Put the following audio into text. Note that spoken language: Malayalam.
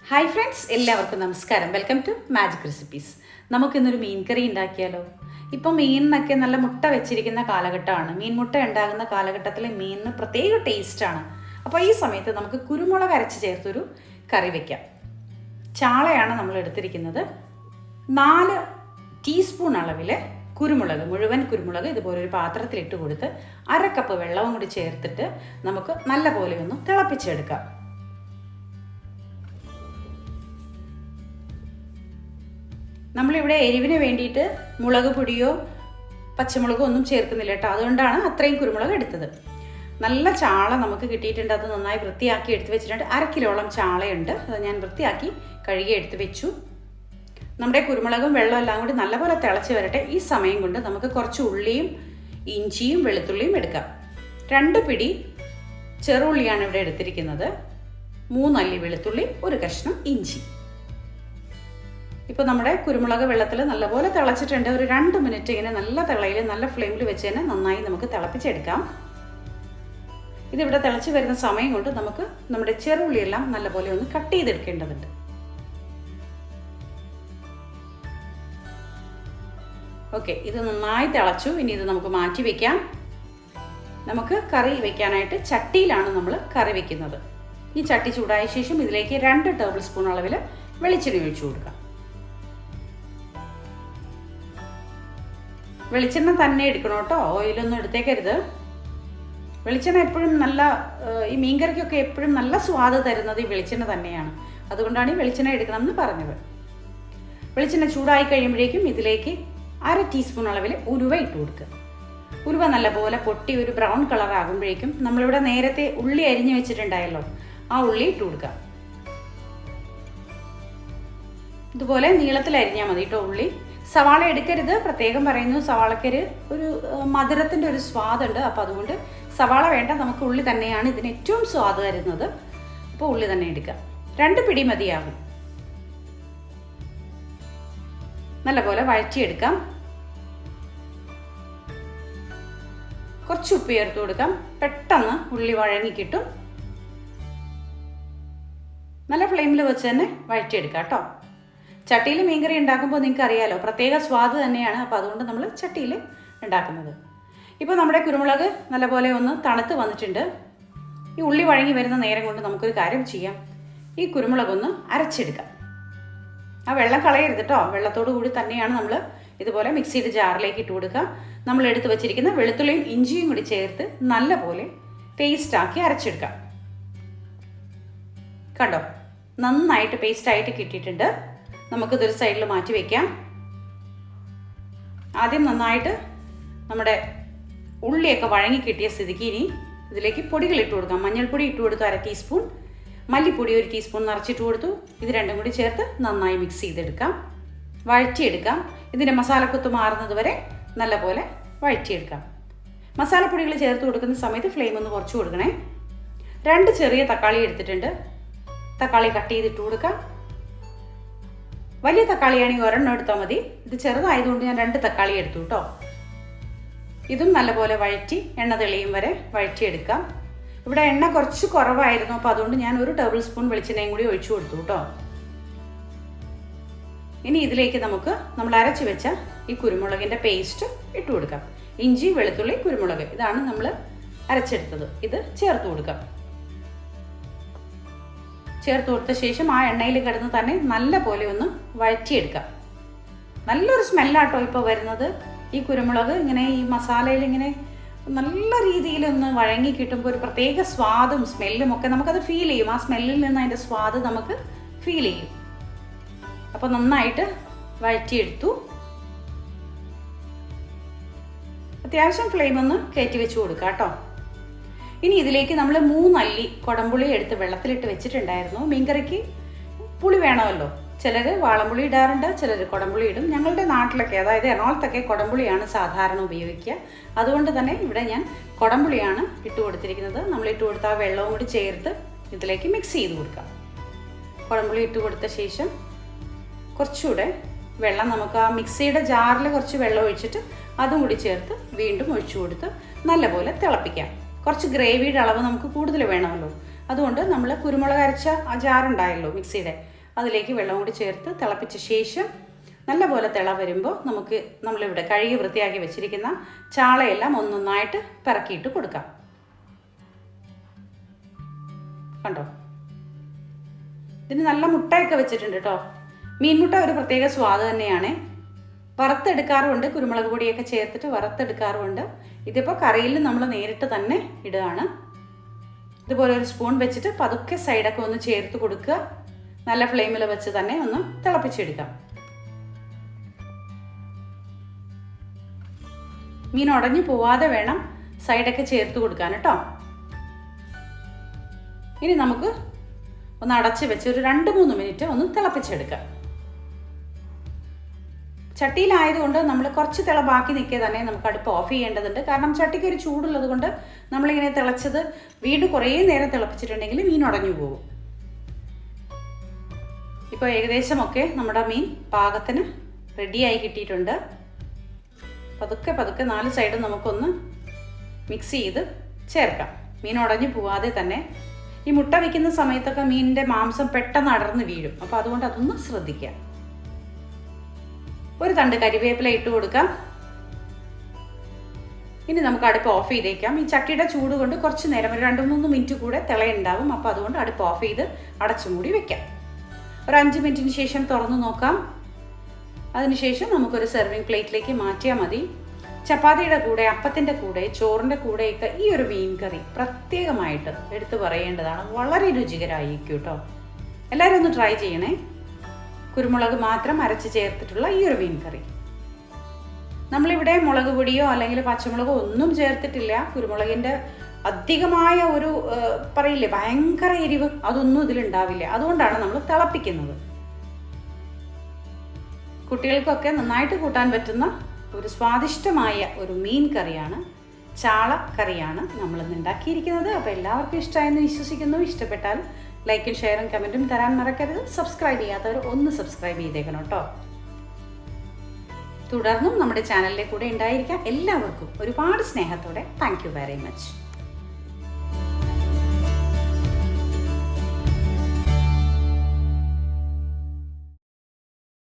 ഹായ് ഫ്രണ്ട്സ്, എല്ലാവർക്കും നമസ്കാരം. Welcome to magic recipes. നമുക്കിന്നൊരു മീൻ കറി ഉണ്ടാക്കിയാലോ? ഇപ്പം മീനിനൊക്കെ നല്ല മുട്ട വെച്ചിരിക്കുന്ന കാലഘട്ടമാണ്. മീൻ മുട്ട ഉണ്ടാകുന്ന കാലഘട്ടത്തിൽ മീനിന് പ്രത്യേക ടേസ്റ്റാണ്. അപ്പോൾ ഈ സമയത്ത് നമുക്ക് കുരുമുളക് അരച്ച് ചേർത്തൊരു കറി വയ്ക്കാം. ചാളയാണ് നമ്മൾ എടുത്തിരിക്കുന്നത്. 4 ടീസ്പൂൺ അളവിൽ കുരുമുളക്, മുഴുവൻ കുരുമുളക് ഇതുപോലൊരു പാത്രത്തിലിട്ട് കൊടുത്ത് 1/2 കപ്പ് വെള്ളവും കൂടി ചേർത്തിട്ട് നമുക്ക് നല്ല പോലെ ഒന്ന് തിളപ്പിച്ചെടുക്കാം. നമ്മളിവിടെ എരിവിന് വേണ്ടിയിട്ട് മുളക് പൊടിയോ പച്ചമുളകോ ഒന്നും ചേർക്കുന്നില്ല കേട്ടോ. അതുകൊണ്ടാണ് അത്രയും കുരുമുളക് എടുത്തത്. നല്ല ചാള നമുക്ക് കിട്ടിയിട്ടുണ്ട്. അത് നന്നായി വൃത്തിയാക്കി എടുത്ത് വെച്ചിട്ടുണ്ട്. 1/2 കിലോളം ചാളയുണ്ട്. അത് ഞാൻ വൃത്തിയാക്കി കഴുകി എടുത്ത് വെച്ചു. നമ്മുടെ കുരുമുളകും വെള്ളവും എല്ലാം കൂടി നല്ലപോലെ തിളച്ച് വരട്ടെ. ഈ സമയം കൊണ്ട് നമുക്ക് കുറച്ച് ഉള്ളിയും ഇഞ്ചിയും വെളുത്തുള്ളിയും എടുക്കാം. 2 പിടി ചെറുള്ളിയാണ് ഇവിടെ എടുത്തിരിക്കുന്നത്. 3 അല്ലി വെളുത്തുള്ളി, 1 കഷ്ണം ഇഞ്ചി. ഇപ്പോൾ നമ്മുടെ കുരുമുളക് വെള്ളത്തിൽ നല്ലപോലെ തിളച്ചിട്ടുണ്ട്. ഒരു 2 മിനിറ്റ് ഇങ്ങനെ നല്ല തിളയിൽ നല്ല ഫ്ലെയിമിൽ വെച്ച് തന്നെ നന്നായി നമുക്ക് തിളപ്പിച്ചെടുക്കാം. ഇതിവിടെ തിളച്ച് വരുന്ന സമയം കൊണ്ട് നമുക്ക് നമ്മുടെ ചെറുള്ളിയെല്ലാം നല്ലപോലെ ഒന്ന് കട്ട് ചെയ്തെടുക്കേണ്ടതുണ്ട്. ഓക്കെ, ഇത് നന്നായി തിളച്ചു. ഇനി ഇത് നമുക്ക് മാറ്റി വയ്ക്കാം. നമുക്ക് കറി വയ്ക്കാനായിട്ട് ചട്ടിയിലാണ് നമ്മൾ കറി വയ്ക്കുന്നത്. ഈ ചട്ടി ചൂടായ ശേഷം ഇതിലേക്ക് 2 ടേബിൾ സ്പൂൺ അളവിൽ വെളിച്ചെണ്ണ ഒഴിച്ചു കൊടുക്കാം. വെളിച്ചെണ്ണ തന്നെ എടുക്കണം കേട്ടോ, ഓയിലൊന്നും എടുത്തേക്കരുത്. വെളിച്ചെണ്ണ എപ്പോഴും നല്ല, ഈ മീൻകറിക്കൊക്കെ എപ്പോഴും നല്ല സ്വാദ് തരുന്നത് ഈ വെളിച്ചെണ്ണ തന്നെയാണ്. അതുകൊണ്ടാണ് ഈ വെളിച്ചെണ്ണ എടുക്കണമെന്ന് പറഞ്ഞത്. വെളിച്ചെണ്ണ ചൂടായി കഴിയുമ്പോഴേക്കും ഇതിലേക്ക് 1/2 ടീസ്പൂൺ അളവിൽ ഉലുവ ഇട്ട് കൊടുക്കുക. ഉലുവ നല്ലപോലെ പൊട്ടി ഒരു ബ്രൗൺ കളർ ആകുമ്പോഴേക്കും നമ്മളിവിടെ നേരത്തെ ഉള്ളി അരിഞ്ഞു വെച്ചിട്ടുണ്ടായല്ലോ, ആ ഉള്ളി ഇട്ട് കൊടുക്കുക. ഇതുപോലെ നീളത്തിൽ അരിഞ്ഞാൽ മതി കേട്ടോ ഉള്ളി. സവാള എടുക്കരുത്, പ്രത്യേകം പറയുന്നു. സവാളക്കൊരു മധുരത്തിൻ്റെ ഒരു സ്വാദുണ്ട്. അപ്പോൾ അതുകൊണ്ട് സവാള വേണ്ട, നമുക്ക് ഉള്ളി തന്നെയാണ് ഇതിന് ഏറ്റവും സ്വാദ് തരുന്നത്. അപ്പോൾ ഉള്ളി തന്നെ എടുക്കാം. 2 പിടി മതിയാകും. നല്ലപോലെ വഴറ്റിയെടുക്കാം. കുറച്ച് ഉപ്പ് ചേർത്ത് കൊടുക്കാം. പെട്ടെന്ന് ഉള്ളി വഴങ്ങി കിട്ടും. നല്ല ഫ്ലെയിമിൽ വെച്ച് തന്നെ വഴറ്റിയെടുക്കാം കേട്ടോ. ചട്ടിയിൽ മീൻകറി ഉണ്ടാക്കുമ്പോൾ നിങ്ങൾക്ക് അറിയാലോ, പ്രത്യേക സ്വാദ് തന്നെയാണ്. അപ്പോൾ അതുകൊണ്ട് നമ്മൾ ചട്ടിയിൽ ഉണ്ടാക്കുന്നത്. ഇപ്പോൾ നമ്മുടെ കുരുമുളക് നല്ലപോലെ ഒന്ന് തണുത്ത് വന്നിട്ടുണ്ട്. ഈ ഉള്ളി വഴങ്ങി വരുന്ന നേരം കൊണ്ട് നമുക്കൊരു കാര്യം ചെയ്യാം. ഈ കുരുമുളകൊന്ന് അരച്ചെടുക്കാം. ആ വെള്ളം കളയരുത് കേട്ടോ. വെള്ളത്തോടു കൂടി തന്നെയാണ് നമ്മൾ ഇതുപോലെ മിക്സിയുടെ ജാറിലേക്ക് ഇട്ട് കൊടുക്കുക. നമ്മൾ എടുത്ത് വെച്ചിരിക്കുന്ന വെളുത്തുള്ളിയും ഇഞ്ചിയും കൂടി ചേർത്ത് നല്ലപോലെ പേസ്റ്റാക്കി അരച്ചെടുക്കാം. കണ്ടോ, നന്നായിട്ട് പേസ്റ്റായിട്ട് കിട്ടിയിട്ടുണ്ട്. നമുക്കിതൊരു സൈഡിൽ മാറ്റി വയ്ക്കാം. ആദ്യം നന്നായിട്ട് നമ്മുടെ ഉള്ളിയൊക്കെ വഴങ്ങി കിട്ടിയ സ്ഥിതിക്ക് ഇനി ഇതിലേക്ക് പൊടികൾ ഇട്ട് കൊടുക്കാം. മഞ്ഞൾപ്പൊടി ഇട്ട് കൊടുത്തു 1/2 ടീസ്പൂൺ, മല്ലിപ്പൊടി 1 ടീസ്പൂൺ നിറച്ചിട്ട് കൊടുത്തു. ഇത് രണ്ടും കൂടി ചേർത്ത് നന്നായി മിക്സ് ചെയ്തെടുക്കാം, വഴറ്റിയെടുക്കാം. ഇതിൻ്റെ മസാലക്കൊത്ത് മാറുന്നത് വരെ നല്ലപോലെ വഴറ്റിയെടുക്കാം. മസാലപ്പൊടികൾ ചേർത്ത് കൊടുക്കുന്ന സമയത്ത് ഫ്ലെയിം ഒന്ന് കുറച്ച് കൊടുക്കണേ. 2 ചെറിയ തക്കാളി എടുത്തിട്ടുണ്ട്. തക്കാളി കട്ട് ചെയ്തിട്ട് കൊടുക്കാം. വലിയ തക്കാളിയാണെങ്കിൽ 1 എടുത്താൽ മതി. ഇത് ചെറുതായതുകൊണ്ട് ഞാൻ 2 തക്കാളി എടുത്തു കേട്ടോ. ഇതും നല്ലപോലെ വഴറ്റി എണ്ണ തെളിയും വരെ വഴറ്റിയെടുക്കാം. ഇവിടെ എണ്ണ കുറച്ച് കുറവായിരുന്നു, അപ്പോൾ അതുകൊണ്ട് ഞാൻ 1 ടേബിൾ സ്പൂൺ വെളിച്ചെണ്ണയും കൂടി ഒഴിച്ചു കൊടുത്തു കേട്ടോ. ഇനി ഇതിലേക്ക് നമുക്ക് നമ്മൾ അരച്ച് വെച്ച ഈ കുരുമുളകിൻ്റെ പേസ്റ്റ് ഇട്ട് കൊടുക്കാം. ഇഞ്ചി, വെളുത്തുള്ളി, കുരുമുളക്, ഇതാണ് നമ്മൾ അരച്ചെടുത്തത്. ഇത് ചേർത്ത് കൊടുക്കാം. ചേർത്ത് കൊടുത്ത ശേഷം ആ എണ്ണയിൽ കിടന്ന് തന്നെ നല്ല പോലെ ഒന്ന് വഴറ്റിയെടുക്കാം. നല്ലൊരു സ്മെല്ലാട്ടോ ഇപ്പോൾ വരുന്നത്. ഈ കുരുമുളക് ഇങ്ങനെ ഈ മസാലയിൽ ഇങ്ങനെ നല്ല രീതിയിലൊന്ന് വഴങ്ങി കിട്ടുമ്പോൾ ഒരു പ്രത്യേക സ്വാദും സ്മെല്ലും ഒക്കെ നമുക്കത് ഫീൽ ചെയ്യും. ആ സ്മെല്ലിൽ നിന്ന് അതിൻ്റെ സ്വാദ് നമുക്ക് ഫീൽ ചെയ്യും. അപ്പോൾ നന്നായിട്ട് വഴറ്റിയെടുത്തു. അത്യാവശ്യം ഫ്ലെയിം ഒന്ന് കയറ്റി വെച്ച് കൊടുക്കാം കേട്ടോ. ഇനി ഇതിലേക്ക് നമ്മൾ 3 അല്ലി കുടംപുളി എടുത്ത് വെള്ളത്തിലിട്ട് വെച്ചിട്ടുണ്ടായിരുന്നു. മീൻകറിക്ക് പുളി വേണമല്ലോ. ചിലർ വാളംപുളി ഇടാറുണ്ട്, ചിലർ കുടംപുളി ഇടും. ഞങ്ങളുടെ നാട്ടിലൊക്കെ, അതായത് എറണാകുളത്തൊക്കെ കുടംപുളിയാണ് സാധാരണ ഉപയോഗിക്കുക. അതുകൊണ്ട് തന്നെ ഇവിടെ ഞാൻ കുടംപുളിയാണ് ഇട്ട് കൊടുത്തിരിക്കുന്നത്. നമ്മൾ ഇട്ട് കൊടുത്ത ആ വെള്ളവും കൂടി ചേർത്ത് ഇതിലേക്ക് മിക്സ് ചെയ്ത് കൊടുക്കാം. കുടംപുളി ഇട്ട് കൊടുത്ത ശേഷം കുറച്ചുകൂടെ വെള്ളം നമുക്ക് ആ മിക്സിയുടെ ജാറിൽ കുറച്ച് വെള്ളം ഒഴിച്ചിട്ട് അതും കൂടി ചേർത്ത് വീണ്ടും ഒഴിച്ചു കൊടുത്ത് നല്ലപോലെ തിളപ്പിക്കാം. കുറച്ച് ഗ്രേവിയുടെ അളവ് നമുക്ക് കൂടുതൽ വേണമല്ലോ. അതുകൊണ്ട് നമ്മൾ കുരുമുളക് അരച്ച ആ ജാറുണ്ടായല്ലോ മിക്സിയുടെ, അതിലേക്ക് വെള്ളം കൂടി ചേർത്ത് തിളപ്പിച്ച ശേഷം നല്ലപോലെ തിള വരുമ്പോൾ നമ്മളിവിടെ കഴുകി വൃത്തിയാക്കി വെച്ചിരിക്കുന്ന ചാളയെല്ലാം ഒന്നൊന്നായിട്ട് പിറക്കിയിട്ട് കൊടുക്കാം. കണ്ടോ, ഇതിന് നല്ല മുട്ടയൊക്കെ വെച്ചിട്ടുണ്ട് കേട്ടോ. മീൻമുട്ട ഒരു പ്രത്യേക സ്വാദ് തന്നെയാണ്. വറുത്തെടുക്കാറുമുണ്ട്, കുരുമുളക് പൊടിയൊക്കെ ചേർത്തിട്ട് വറുത്തെടുക്കാറുമുണ്ട്. ഇതിപ്പോൾ കറിയിൽ നമ്മൾ നേരിട്ട് തന്നെ ഇടുകയാണ്. ഇതുപോലെ ഒരു സ്പൂൺ വെച്ചിട്ട് പതുക്കെ സൈഡൊക്കെ ഒന്ന് ചേർത്ത് കൊടുക്കുക. നല്ല ഫ്ലെയിമിൽ വെച്ച് തന്നെ ഒന്ന് തിളപ്പിച്ചെടുക്കാം. മീൻ ഉടഞ്ഞു പോവാതെ വേണം സൈഡൊക്കെ ചേർത്ത് കൊടുക്കാൻ കേട്ടോ. ഇനി നമുക്ക് ഒന്ന് അടച്ച് വെച്ച് ഒരു 2-3 മിനിറ്റ് ഒന്ന് തിളപ്പിച്ചെടുക്കാം. ചട്ടിയിലായതുകൊണ്ട് നമ്മൾ കുറച്ച് തിള ബാക്കി നിൽക്കുക തന്നെ നമുക്ക് അടുപ്പ് ഓഫ് ചെയ്യേണ്ടതുണ്ട്. കാരണം ചട്ടിക്ക് ഒരു ചൂടുള്ളത് കൊണ്ട് നമ്മളിങ്ങനെ തിളച്ചത് വീണ്ടും കുറേ നേരം തിളപ്പിച്ചിട്ടുണ്ടെങ്കിൽ മീൻ ഉടഞ്ഞു പോകും. ഇപ്പോൾ ഏകദേശമൊക്കെ നമ്മുടെ മീൻ പാകത്തിന് റെഡിയായി കിട്ടിയിട്ടുണ്ട്. പതുക്കെ 4 സൈഡും നമുക്കൊന്ന് മിക്സ് ചെയ്ത് ചേർക്കാം, മീൻ ഉടഞ്ഞു പോവാതെ തന്നെ. ഈ മുട്ട വയ്ക്കുന്ന സമയത്തൊക്കെ മീനിൻ്റെ മാംസം പെട്ടെന്ന് അടർന്ന് വീഴും, അപ്പോൾ അതുകൊണ്ട് അതൊന്ന് ശ്രദ്ധിക്കാം. ഒരു തണ്ട് കരിവേപ്പില ഇട്ട് കൊടുക്കാം. ഇനി നമുക്ക് അടുപ്പ് ഓഫ് ചെയ്തേക്കാം. ഈ ചട്ടിയുടെ ചൂട് കൊണ്ട് കുറച്ച് നേരം ഒരു 2-3 മിനിറ്റ് കൂടെ തിളയുണ്ടാവും. അപ്പോൾ അതുകൊണ്ട് അടുപ്പ് ഓഫ് ചെയ്ത് അടച്ചു മൂടി വെക്കാം. ഒരു 5 മിനിറ്റിന് ശേഷം തുറന്ന് നോക്കാം. അതിനുശേഷം നമുക്കൊരു സെർവിങ് പ്ലേറ്റിലേക്ക് മാറ്റിയാൽ മതി. ചപ്പാത്തിയുടെ കൂടെ, അപ്പത്തിൻ്റെ കൂടെ, ചോറിൻ്റെ കൂടെയൊക്കെ ഈ ഒരു മീൻ കറി പ്രത്യേകമായിട്ട് എടുത്തു പറയേണ്ടതാണ്. വളരെ രുചികരമായിരിക്കും കേട്ടോ. എല്ലാവരും ഒന്ന് ട്രൈ ചെയ്യണേ. കുരുമുളക് മാത്രം അരച്ച് ചേർത്തിട്ടുള്ള ഈ ഒരു മീൻ കറി. നമ്മളിവിടെ മുളക് പൊടിയോ അല്ലെങ്കിൽ പച്ചമുളകോ ഒന്നും ചേർത്തിട്ടില്ല. കുരുമുളകിൻ്റെ അധികമായ ഒരു പറയില്ലേ ഭയങ്കര എരിവ്, അതൊന്നും ഇതിലുണ്ടാവില്ല. അതുകൊണ്ടാണ് നമ്മൾ തിളപ്പിക്കുന്നത്. കുട്ടികൾക്കൊക്കെ നന്നായിട്ട് കൂട്ടാൻ പറ്റുന്ന ഒരു സ്വാദിഷ്ടമായ ഒരു മീൻ കറിയാണ്, ചാള കറിയാണ് നമ്മളിന്ന് ഉണ്ടാക്കിയിരിക്കുന്നത്. അപ്പോൾ എല്ലാവർക്കും ഇഷ്ടമായെന്ന് വിശ്വസിക്കുന്നു. ഇഷ്ടപ്പെട്ടാൽ ലൈക്കും ഷെയറും കമൻറ്റും തരാൻ മറക്കരുത്. സബ്സ്ക്രൈബ് ചെയ്യാത്തവർ ഒന്ന് സബ്സ്ക്രൈബ് ചെയ്തേക്കണം കേട്ടോ. തുടർന്നും നമ്മുടെ ചാനലിലെ കൂടെ ഉണ്ടായിരിക്കാം. എല്ലാവർക്കും ഒരുപാട് സ്നേഹത്തോടെ താങ്ക് യു വെരി മച്ച്.